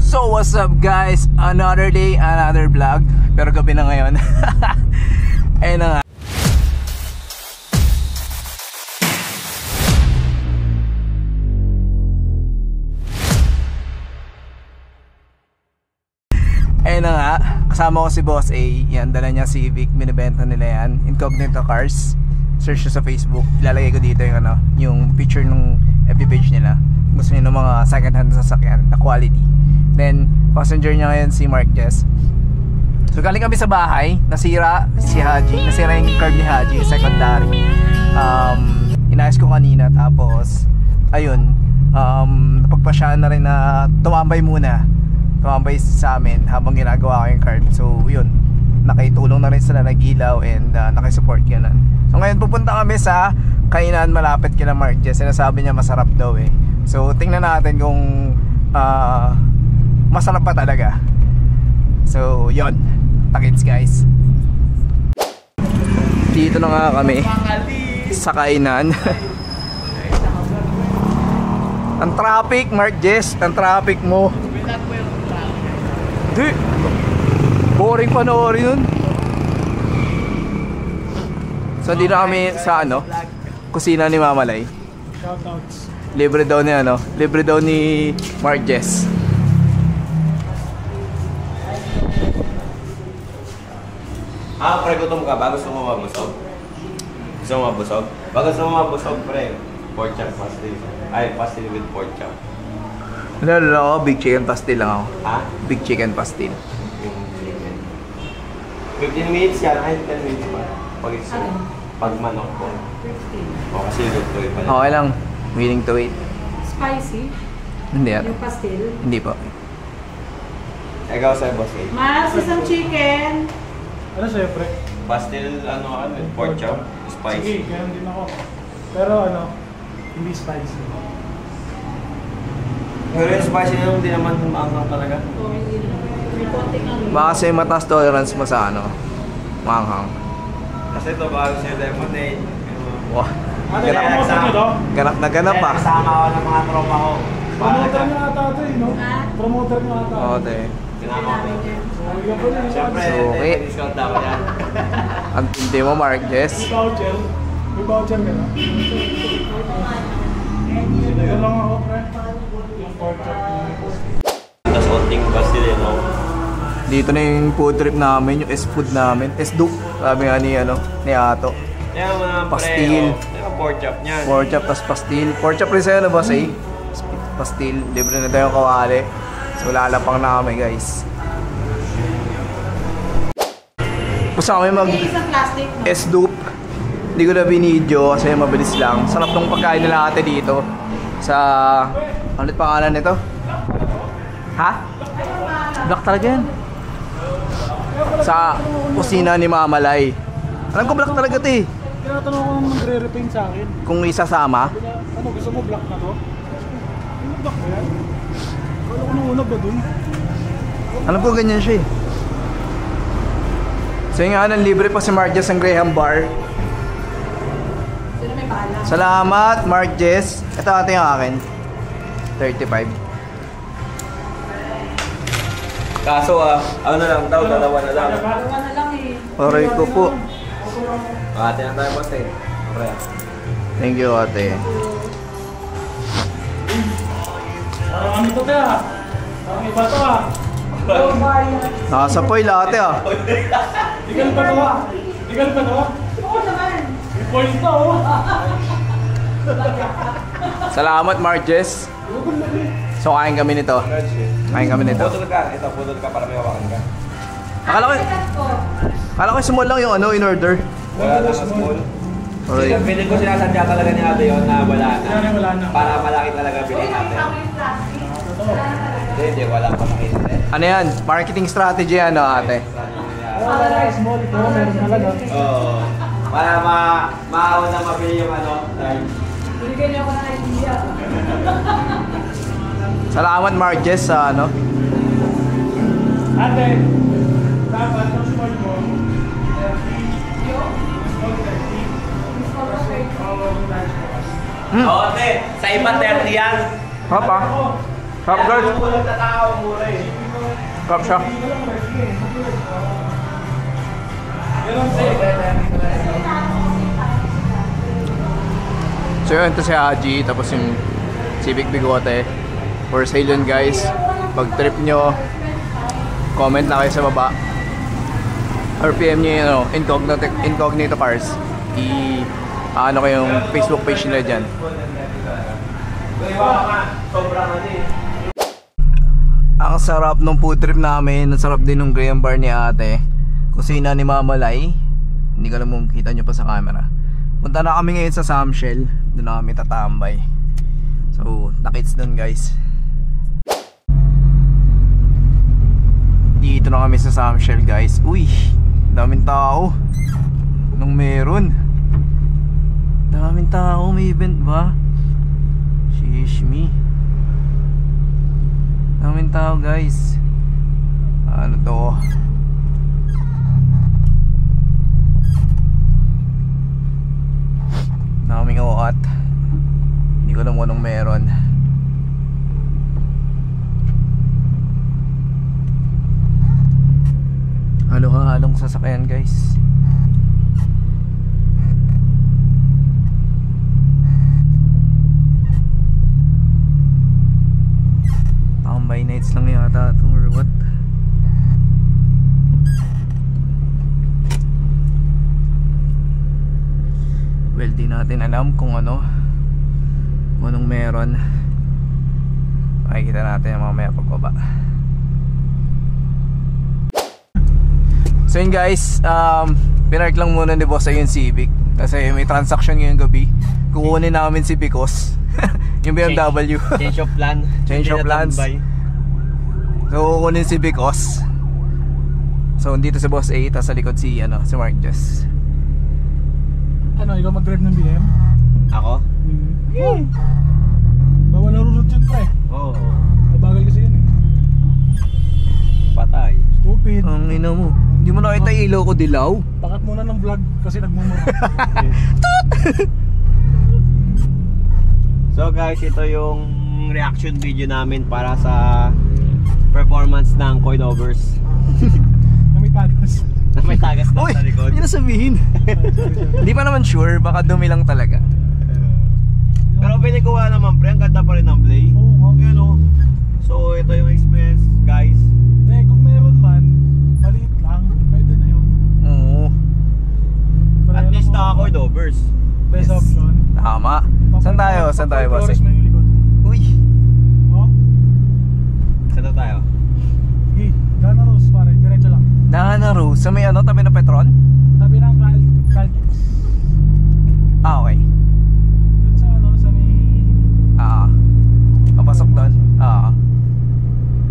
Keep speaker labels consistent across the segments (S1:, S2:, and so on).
S1: So what's up guys? Another day, another vlog. Pero gabi na ngayon. Ayun na nga. Ayun na nga. Kasama ko si Boss A. Yan, dala niya Civic. Binibenta nila yan. Incognito Cars. Search nyo sa Facebook. Ilalagay ko dito yung, yung picture ng FB page nila. Gusto niyo ng mga second hand sasakyan na quality. Then, passenger niya ngayon si Mark Jess. So, galing kami sa bahay. Nasira si Haji. Nasira yung curb ni Haji, secondary. Inayos ko kanina. Tapos, ayun. Napagpasyahan na rin na tumambay muna. Tumambay sa amin habang ginagawa ko yung curb. So, yun. Nakitulong na rin sila, nag-ilaw and nakisupport yun. So, ngayon pupunta kami sa kainan malapit kila Mark Jess. Sinasabi niya masarap daw eh. So, tingnan natin kung masarap pa talaga. So, yun. Takits guys. Dito na nga kami sa kainan. Ang traffic, Mark Jess. Ang traffic mo. Di. Boring panoorin nun. So, dito kami sa kusina ni Mamalay.
S2: Shoutouts.
S1: Libre daw ni libre daw ni Mark Jess.
S3: Pre, gutom ka ba? Gusto mo mabusog? Gusto mo mabusog? Baka gusto mo mabusog, pre. Pork chop pastil. Ay, pastil with pork chop.
S1: Lalo ako, big chicken pastil lang ako.
S3: Ha?
S1: Big chicken pastil.
S3: 15 minutes yan. Ay, 10 minutes pa. Pag manok ko. 15. O, kasi luto pa.
S1: Okay lang. Willing to wait.
S4: Spicy?
S1: Hindi yan.
S4: Yung pastil?
S1: Hindi po.
S3: Ikaw sa'yo, boss eh.
S4: Mas, isang chicken.
S2: Ano sa'yo, pre?
S3: Pastil, pork chop. Spicy.
S2: Sige, ganun din ako. Pero hindi spicy.
S3: Pero yung spicy na hindi naman maangang talaga.
S4: Oo, hindi naman. May konting
S1: Baka kasi mataas tolerance mo sa manghang.
S3: Kasi ito, bago sa'yo lemonade.
S1: Wah.
S2: Ganap
S1: na ganap pa.
S3: Kasama ako ng mga tropa ko.
S2: Promoter niya ata ito no? Promoter niya ata.
S1: Oo, te.
S3: Kinama ko. Siyempre,
S1: So, okay.
S3: may discount dapat yan.
S1: Ang tindi mo, Mark Jess.
S2: May voucher. May voucher ka na? Sige lang ako, pre. Yung pork chop.
S3: Tapos onting pastil
S1: Dito na yung food trip namin, yung S-food namin. S-duke, sabi nga ni Ato.
S3: Yan mga
S1: Pastil.
S3: Yan pork chop niyan.
S1: Pork chop, tas pastil. Pork chop rin sa'yo, boss eh? Pastil, libre na tayong kawali. So lalapang na kami guys. Gusto kami mag S-dupe. Hindi ko na binidyo kasi mabilis lang. Sarap tong pagkain nila ate dito. Sa, ano pangalan nito? Ha? Black talaga yan. Sa kusina ni Mamalay. Alam ko black talaga ito eh.
S2: Tinatanong ko nung magre-retain sa akin.
S1: Kung isasama.
S2: Ano, gusto mo black na to? Ano black ba yan? Kala ko nung una ba dun?
S1: Alam ko ganyan siya eh. So yung nga, libre pa si Mark Jess ang Graham Bar.
S4: Sino may bala?
S1: Salamat Mark Jess. Ito ate yung akin. 35.
S3: Kaso ano na lang daw, dalawa na lang.
S4: Dalawa na lang eh.
S1: Aray ko po.
S3: Ate na tayo boss eh. Okay.
S1: Thank you ate.
S2: Parang ano to te Parang iba to
S1: Nakasapoy lahat eh
S2: Legal pa to Legal pa to?
S4: Oo naman.
S2: May point to
S1: Salamat Mark Jess. So kain kami nito. Kain kami nito.
S3: Putol ka. Ito, putol ka para may hawakan ka.
S1: Akala ko small lang yung in order.
S3: Wala lang small.
S1: Alright.
S3: Piling ko sinasadya talaga ni ate yun na wala na.
S2: Wala na.
S3: Para malaki talaga bilhin natin. Hindi, wala pa makita eh.
S1: Ano yan? Marketing strategy ate?
S2: Wala na small ito, meron talaga.
S3: Oo. Para maahon na mabili yung large.
S4: Binigyan niyo ako ng idea.
S1: Salamat Mark Jess sa
S2: Ate, dapat yung small mo.
S3: Oo, te. Sa iba 30 yan.
S1: Papa. Sarap guys.
S3: Alam mo nagtataka ako mura eh.
S1: Sarap siya. So yun, ito si Haji, tapos yung Civic Bigote. For sale yun guys. Pag trip nyo, comment na kayo sa baba. Or PM nyo yung Incognito Cars. Ano kayong Facebook page nila dyan. Ang sarap nung food trip namin. Ang sarap din nung Graham Bar ni ate. Kusina ni Mama Lai. Hindi ko alam kung kita nyo pa sa camera. Punta na kami ngayon sa Samshell. Doon na kami tatambay. So, nakits doon guys. Dito na kami sa Samshell guys. Uy, daming tao. Anong meron? Daming tao, may event ba? Shish me. Daming tao guys. Ano to? Daming uat. Hindi ko alam kung anong meron. Halo-halong sasakyan guys. Tambay nights lang yata ito or what? Well, di natin alam kung ano, kung anong meron. Makikita natin mamaya pagbaba. So yun guys, pinark lang muna ni boss ay yung Civic kasi may transaction ngayong gabi. Kukunin namin si Bicos. Yung BMW.
S3: Change of plan.
S1: Change of plans. So kukunin si Bicos. So dito si boss A, tapos sa likod si Mark Jess.
S2: Ano, ikaw mag-drive ng BM?
S3: Ako?
S2: Bawal na rurot yun pre.
S3: Oo.
S2: Mabagal kasi yun eh.
S3: Patay.
S2: Stupid.
S1: Ang ina mo. Hindi mo nakita ilaw ko dilaw.
S2: Pakat muna ng vlog kasi nagmumura.
S3: So guys, ito yung reaction video namin para sa performance ng coilovers.
S2: Na may tagas.
S3: Na may tagas na
S1: Uy,
S3: sa likod.
S1: hindi na sabihin. Hindi pa naman sure, baka dumi lang talaga.
S3: Pero pinikuha naman pre, ang ganda pa rin ng play.
S2: Oo,
S3: Yun o. So ito yung experience guys.
S2: eh, kung meron man, maliit lang, pwede na yun.
S1: Oo.
S3: At least naka-coilovers.
S2: Best
S1: Yes.
S2: option.
S1: Tama. Saan tayo? Saan tayo boss?
S2: Flores mo yung likod.
S1: Uy.
S2: Oh?
S3: Saan na tayo?
S2: Hey, Dana Rose pare, diretso lang.
S1: Dana Rose, sa may tabi ng Petron?
S2: Tabi ng Caltex.
S1: Ah, okay.
S2: Dun sa sa may...
S1: Papasok doon.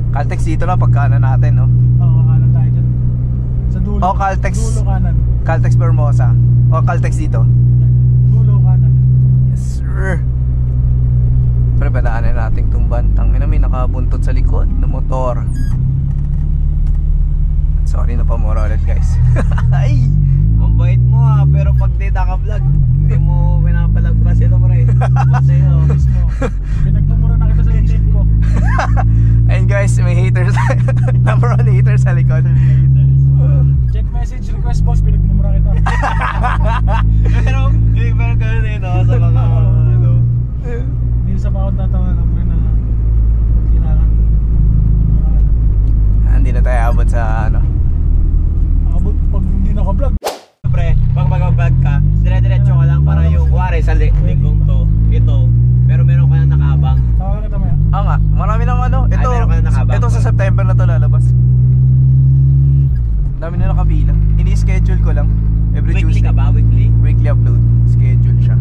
S1: Caltex dito lang pagkaanan natin, no?
S2: Oo, kanan tayo dyan. Sa dulo.
S1: Oh, Caltex.
S2: Dulo kanan.
S1: Caltex Bermosa. O, Caltex dito.
S2: Dulo kanan.
S1: Yes, sir. Pero padaanan natin itong bantang. May nakabuntot sa likod na motor. Sorry na pamura ulit guys. Ay!
S3: Ang bait mo ha, pero pag di naka-vlog, hindi mo pinapalagpas ito pre. Masaya o.
S2: Mismo. Pinagmumura na kita sa isip ko.
S1: Ayun guys, may haters. Number 1 haters sa likod.
S2: Check message request boss, pinagmumura kita.
S3: Pero ganun eh no, sa mga ano.
S2: Hindi sa bawat tatawagan mo rin na kailangan.
S1: Hindi na tayo abot sa
S2: Abot pag hindi naka-vlog.
S3: Pre, pag mag-vlog ka, dire-diretso ka lang para yung kuwari sa linggong to, ito, pero meron ka na nakaabang.
S2: Tawagan kita maya.
S1: nga, marami ng ito,
S3: meron ka na nakabang.
S1: ito sa September na to lalabas. Dami na nakabilang. Ini-schedule ko lang. Every
S3: Weekly
S1: Tuesday.
S3: ka ba? Weekly?
S1: Weekly upload. Schedule siya.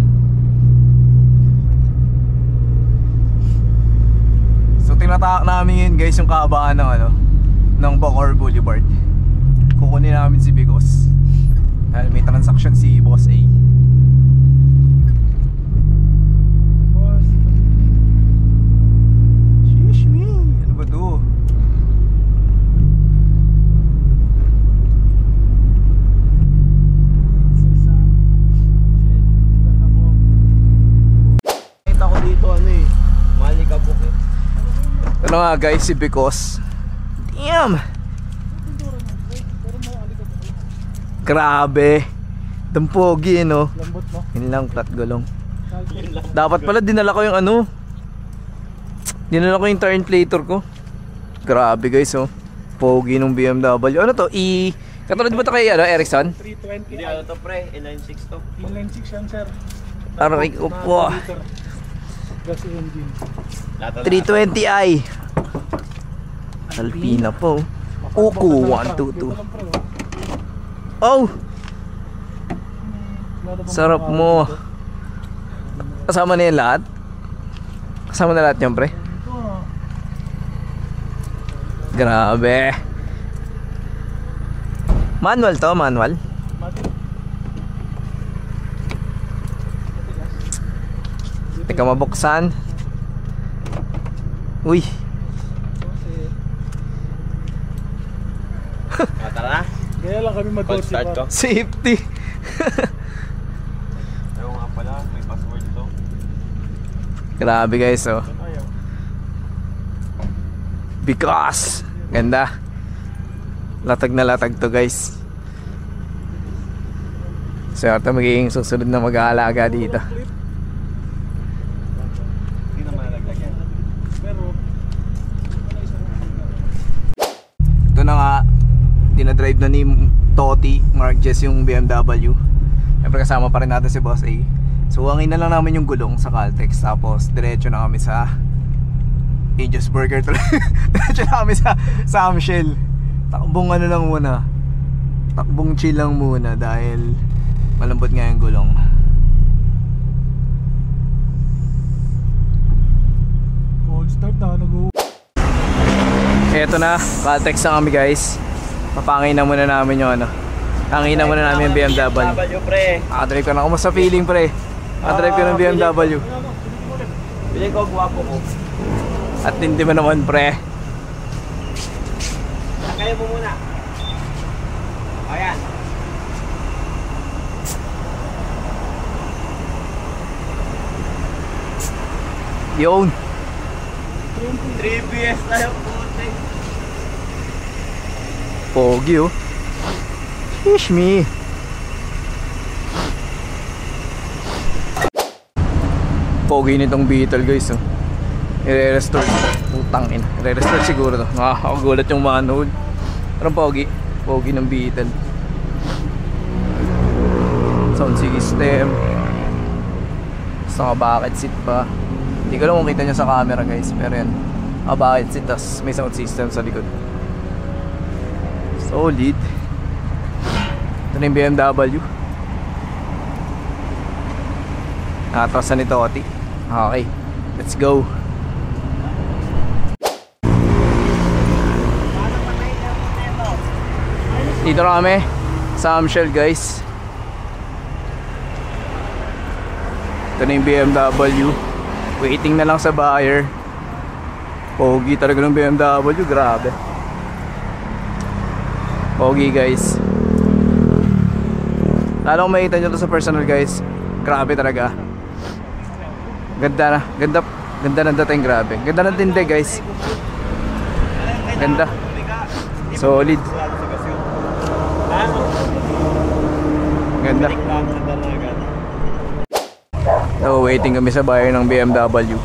S1: So tinatahak namin yun guys yung kaabaan ng ng Bacoor Boulevard. Kukunin namin si Bicos dahil may transaction si Boss A.
S2: Boss.
S1: Sheesh me. Ano ba to? Kita ko dito mahal ni Kabuk eh. na nga guys, si Because. Damn! Grabe. Dampogi, no?
S2: Lambot mo.
S1: Yun lang, flat gulong. Dapat pala dinala ko yung ano. Dinala ko yung turn-plater ko. Grabe guys, oh. Pogi ng BMW. Ano to? Katulad ba ito kay Ericsson?
S2: 320.
S3: Hindi, ano to pre? Inline 6 to.
S2: Inline 6 yan, sir.
S1: Aray ko po.
S2: Gas engine.
S1: 320i. Alpina po. Uku 122. Oh! Sarap mo. Kasama na yung lahat? Kasama na lahat yan, pre? Grabe. Manual to, manual. Teka, mabuksan. Uy.
S3: Tara na.
S2: Kaya lang kami
S3: Cold
S2: mag-coach
S3: start ko.
S1: Safety.
S3: Ayaw nga pala, may password to.
S1: Grabe guys, oh.
S2: Ayaw.
S1: Because ganda. Latag na latag to guys. So ito magiging susunod na mag-aalaga dito.
S3: Hindi na malaglag yan.
S2: Pero
S1: Ito na nga, dinadrive na ni Toti Mark Jess yung BMW. Siyempre kasama pa rin natin si Boss A. So hangin na lang namin yung gulong sa Caltex. Tapos diretso na kami sa Angel's Burger tuloy. Diretso na kami sa Amshell. Takbong ano lang muna. Takbong chill lang muna dahil malambot nga yung gulong.
S2: cold start na,
S1: Eto na, Caltex na kami guys. Papangin na muna namin yung ano. Tangin na muna namin yung BMW.
S3: BMW pre.
S1: Nakadrive ko na. Kumusta feeling pre? Nakadrive ko ng BMW.
S3: Piling ko, guwapo ko.
S1: At hindi mo naman pre.
S3: Kaya mo muna. Ayan.
S1: Yun.
S3: 3PS na yung putik.
S1: Pogi oh. Fish me. Pogi nitong Beetle guys oh. I-restore. Putang ina. I-restore siguro to. Nakakagulat yung manhole. Parang pogi. Pogi ng Beetle. Sound system. Sa bucket seat pa. Hindi ko lang kung kita nyo sa camera guys. Pero yan. Bucket seat. Tas may sound system sa likod. Solid. Ito na yung BMW. Nakatrasan ni Toti. Okay. Let's go. Dito na kami sa Amshell guys. Ito na yung BMW. Waiting na lang sa buyer. Pogi talaga ng BMW. Grabe. Pogi guys. Lalo kung makita nyo to sa personal guys. Grabe talaga. Ganda na. Ganda ng dating, grabe. Ganda ng tinde guys. Ganda. Solid. Ganda. So waiting kami sa buyer ng BMW.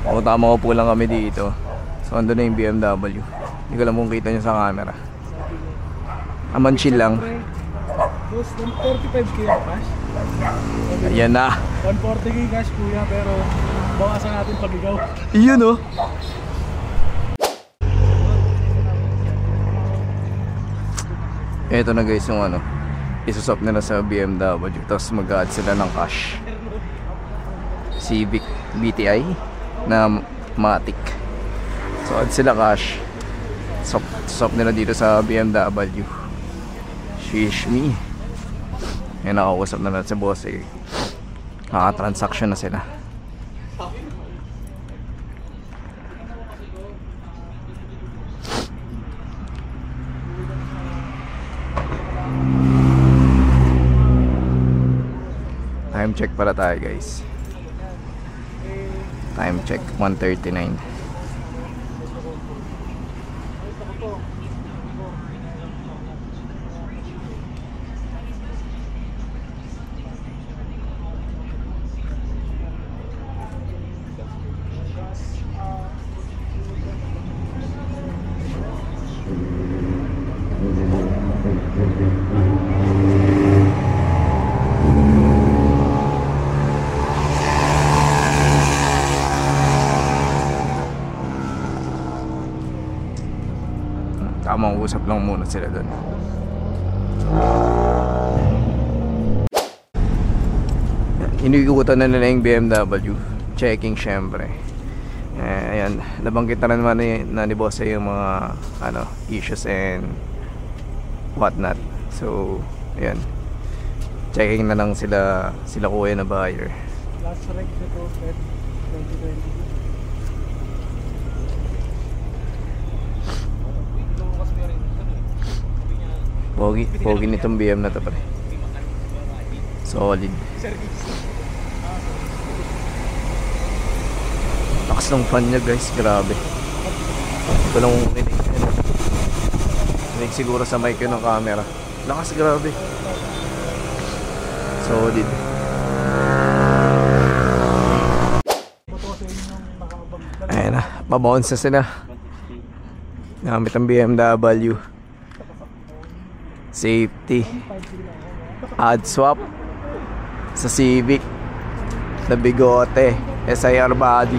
S1: O tama ko po lang kami dito. So andun na yung BMW. Hindi ko lang kung kita nyo sa camera. Aman chill lang.
S2: Boss, 145k ang cash.
S1: Ayan na.
S2: 140k cash kuya, pero bawasan natin pabigaw.
S1: Iyon oh. Ito na guys yung ano, isusop nila sa BMW. Tapos mag-add sila ng cash. Civic BTI na Matic. So add sila cash. Swap nila dito sa BMW. Shish me. Yan, nakausap na natin sa boss eh. Nakatransaction na sila. Time check para tayo guys. Time check 1:39.
S2: to.
S1: Tamang usap lang muna sila doon. Inikutan na nila yung BMW. Checking syempre. Ayan, nabanggit na naman ni boss yung mga issues and whatnot. So, ayan. Checking na lang sila kuya na buyer.
S2: Last reg nito, Feb 2020.
S1: Pogi nitong BM na to pare. Solid. Lakas ng fan niya guys, grabe. Ito lang rinig siguro sa mic yun ng camera. Lakas, grabe. Solid. Ayan na, pabounce na sila. Gamit ang BMW. Safety. Add swap sa Civic na bigote, SIR body.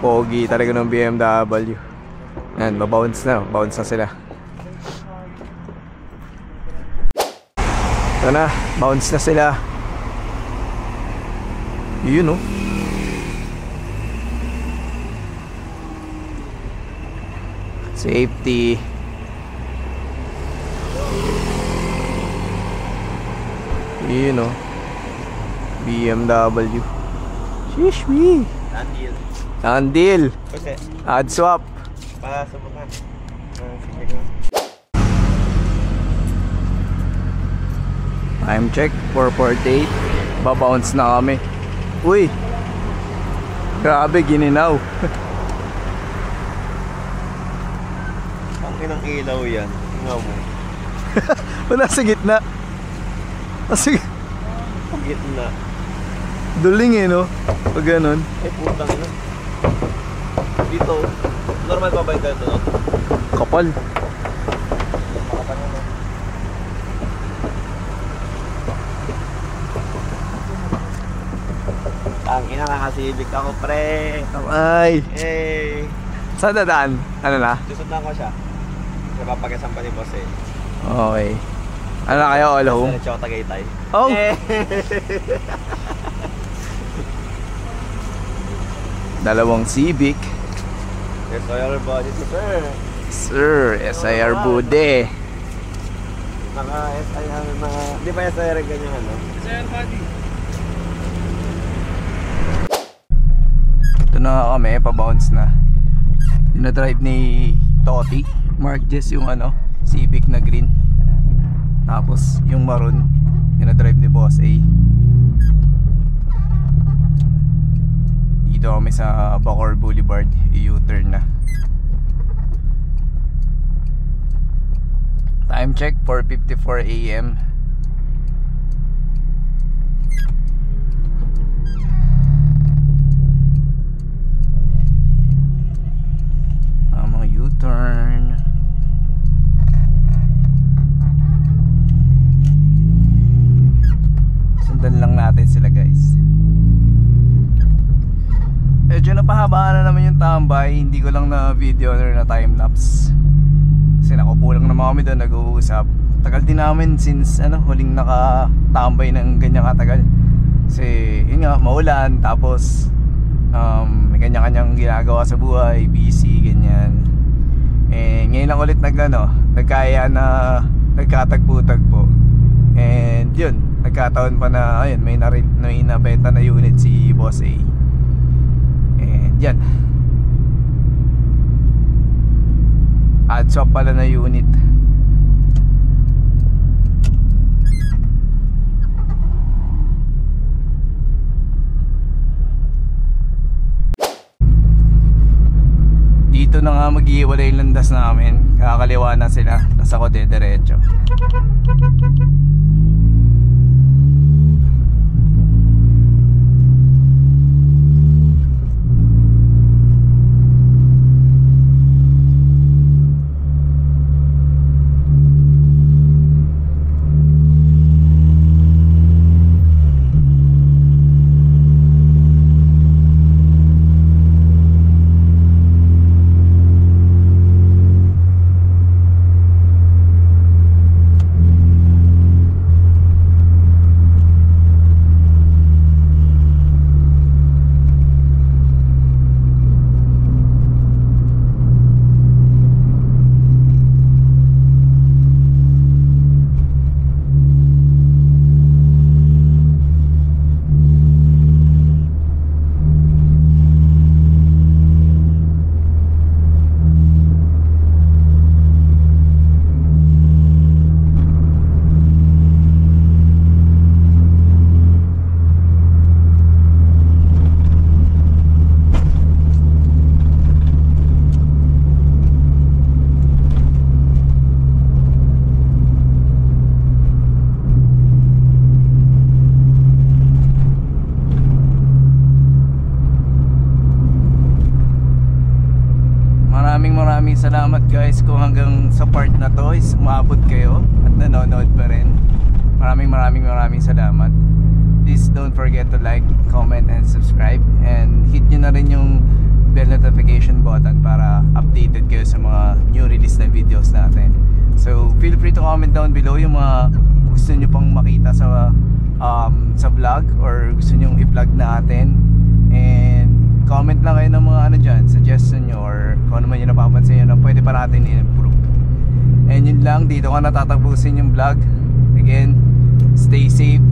S1: Pogi talaga ng BMW. Ayan, mabounce na sila. Ito na, bounce na sila. Yun oh. Safety. Yun o, BMW. Shish me. Landil.
S3: Okay.
S1: Add swap.
S3: Pasubukan.
S1: Time check 4:48. Babounce na kami. Uy, grabe, gininaw.
S3: Ang inang ilaw yan. Tingnan mo.
S1: Wala sa gitna. Sige.
S3: Gitna.
S1: Duling eh no? Pag ganun.
S3: Ay putang ina. Dito, normal pa ba ito no?
S1: Kapal.
S3: Ang ina nakasibik ako pre.
S1: Ay.
S3: Hey.
S1: Saan dadaan? Ano na?
S3: Susundan ko siya. Kasi papagasan pa ni boss eh.
S1: Okay. Ano na kayo, all home?
S3: Diretso ako Tagaytay.
S1: Oh! Dalawang Civic.
S3: SIR body to sir.
S1: Sir, SIR Bude.
S3: Naka-SIR na... Di ba SIR ganyan ano?
S2: SIR body.
S1: Ito na kami, pa-bounce na. Dinadrive ni Toti. Mark Jess yung Civic na green. Tapos yung maroon, dinadrive ni Boss A. Dito kami sa Bacoor Boulevard, U-turn na. Time check 4:54 AM. Mga U-turn. Sundan lang natin sila guys. Medyo napahabaan na naman yung tambay. Hindi ko lang na video or na time-lapse. Kasi nakupo lang naman kami doon, nag-uusap. Tagal din namin since huling nakatambay ng ganyan katagal. Kasi yun nga, maulan. Tapos may kanya-kanyang ginagawa sa buhay, busy, ganyan. Ngayon lang ulit nagkaya na nagkatagpo-tagpo. And yun, nagkataon pa na ayun, may nabenta na unit si Boss A. And yan, add swap pala na unit. dito na nga mag-iwalay yung landas namin. Kakaliwa na sila. Tapos ako diretso. Maraming salamat guys kung hanggang sa part na to is umabot kayo at nanonood pa rin. Maraming salamat. Please don't forget to like, comment, and subscribe, and hit nyo na rin yung bell notification button para updated kayo sa mga new release na videos natin. So feel free to comment down below yung mga gusto nyo pang makita sa vlog or gusto nyo i-vlog natin, and comment lang kayo ng mga ano dyan, suggestion nyo, or kung ano man yung napapansin nyo na pwede pa natin i-improve. And yun lang, dito ka natatapusin yung vlog. Again, stay safe,